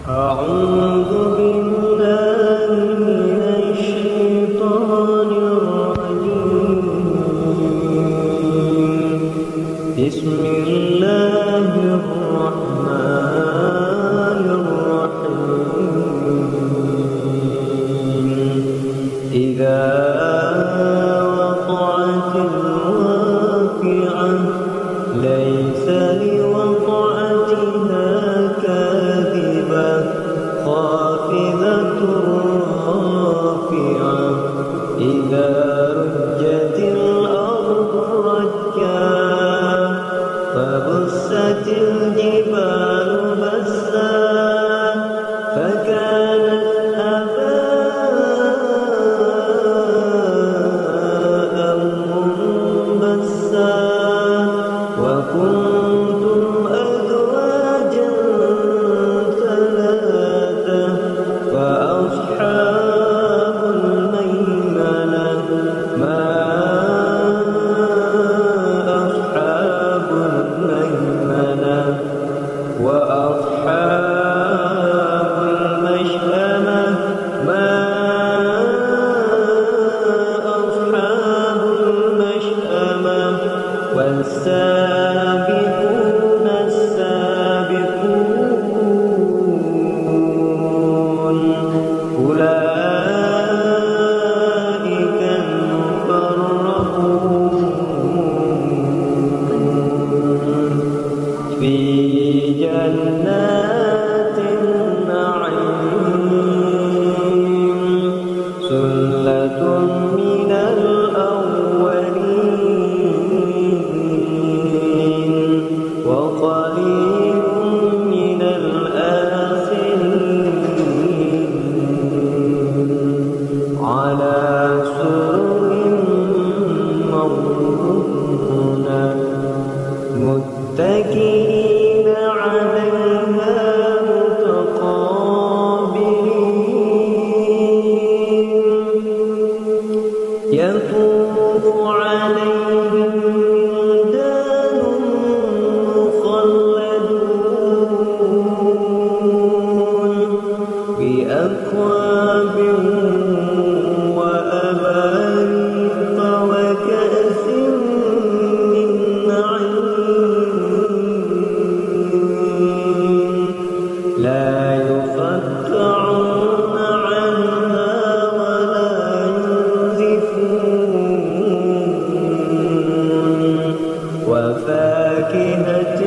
أعوذ بالله من الشيطان الرجيم. بسم الله الرحمن الرحيم. إذا وقعت الواقعة ليس لوقعتها كاذبة خافضة رافعة. إذا رجت الأرض رجا فبست الجبال بسا فكانت هباء منبثا. وكنتم أزواجا ثلاثة فأصحاب الميمنة ما أصحاب الميمنة. وأصحاب المشأمة ما أصحاب المشأمة. والسابقون السابقون أولئك المقربون في جنات النعيم. ثلة من الأولين وقليل من الآخرين على سرر موضونة متكئين عليها متقابلين. يطوف عليهم ولدان مخلدون بأكواب وأباريق وكأس من معين لا يفترون عنها ولا ينزفون. وفاكهة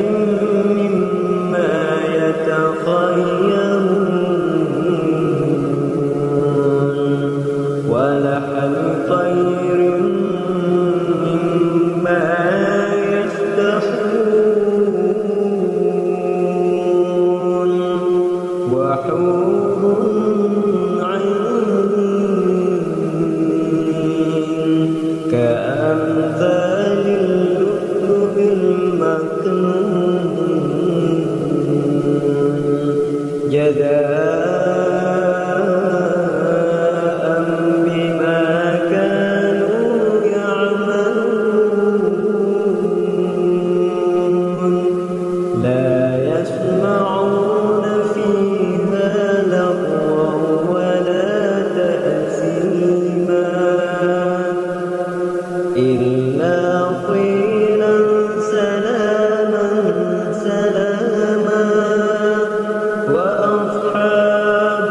مما يتخيرون. ولحم طير مما يشتهون. وحور عين كأمثال اللؤلؤ المكنون جزاء بما كانوا يعملون. لا يسمعون فيها لغوا ولا تأثيما إلا قيلا سلاما سلاما. وأصحاب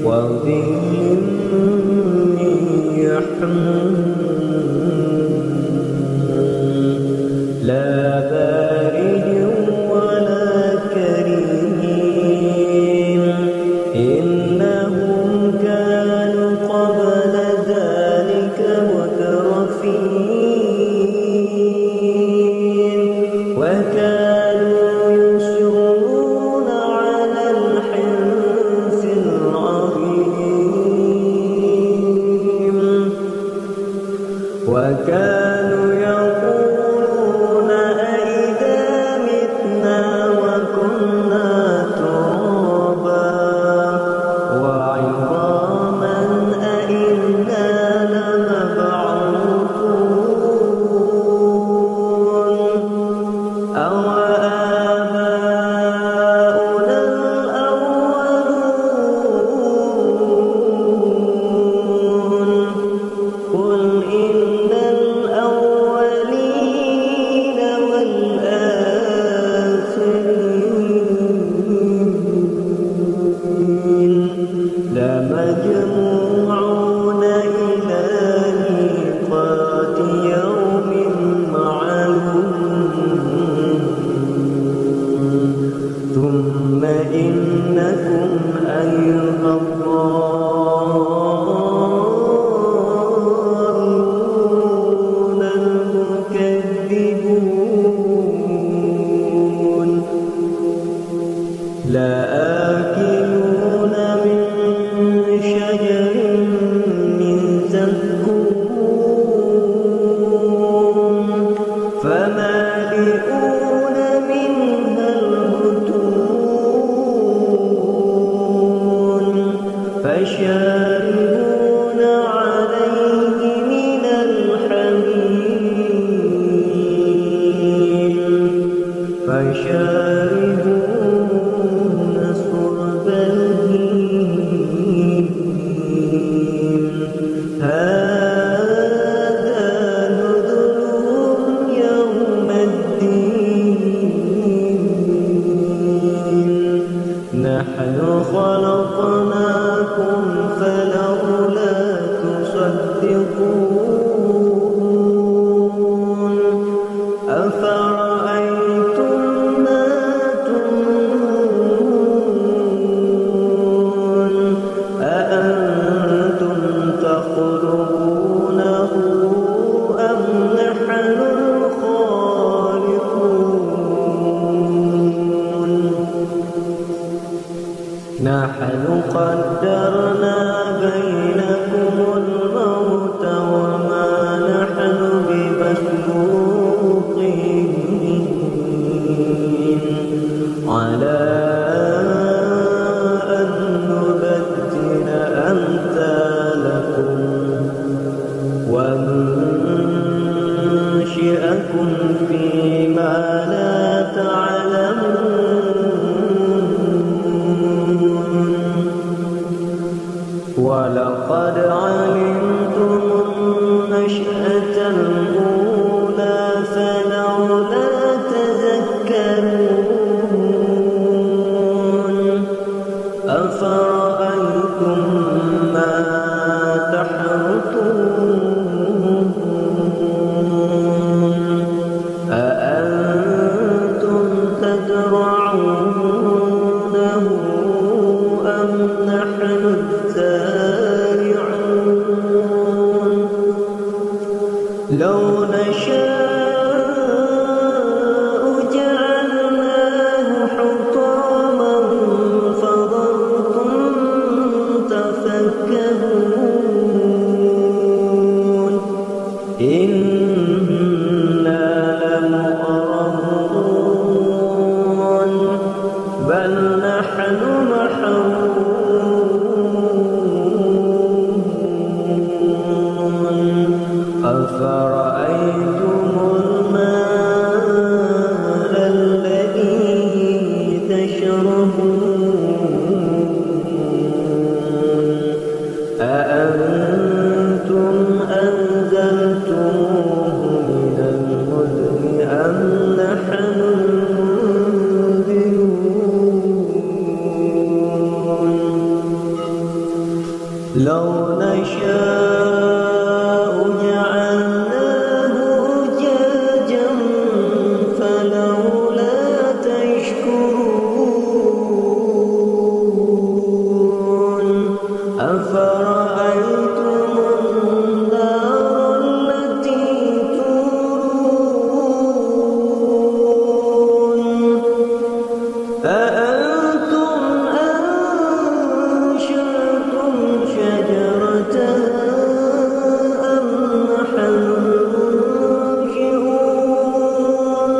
وظل من يحموم لا بارد ولا كريم إنهم كانوا قبل ذلك مترفين وكانوا يصرون على الحنث العظيم وكانوا يقولون أئذا متنا وكنا ترابا وعظاما أئنا لمبعوثون أوآباؤنا الأولون قل إن الأولين والآخرين لمجموعون إلى ميقات يوم معلوم ثم إنكم أيها الضالون المكذبون لآكلون من شجر من زقوم فمالئون منها البطون فشاربون عليه من الحميم فشاربون شرب الهيم هذا نزلهم يوم الدين نحن خلقناكم فلولا تصدقون أفرأيتم ما تمنون أأنتم تخلقونه أم نحن الخالقون نحن قدرنا بينكم الموت وما نحن بمسبوقين على أن نبدل أمثالكم وننشئكم فيما لا تعلمون ولقد علمتم النشأة الأولى فلولا تذكرون أفرأيتم ما تحرثون أأنتم تزرعونه أم نحن الزارعون لو نشاء جعلناه حطاما فظلتم تفكهون إنا لمغرمون بل نحن محرومون لو نشاء جعلناه أجاجا فلولا تشكرون أفرأيتم النار التي تورون أأنتم أنشأتم شجرتها أم نحن المنشئون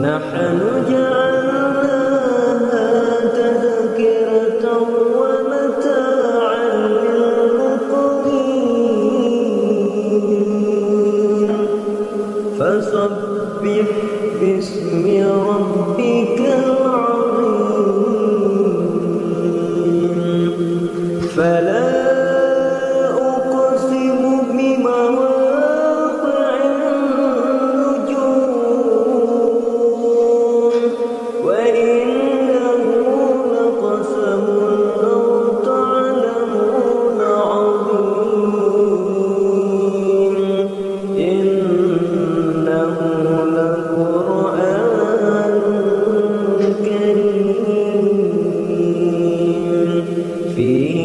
نحن جعلناها تذكرة ومتاعا للمقوين فسبح باسم ربك العظيم فلا أقسم بمواقع النجوم وإنه لقسم لو تعلمون عظيم إنه لقرآن كريم في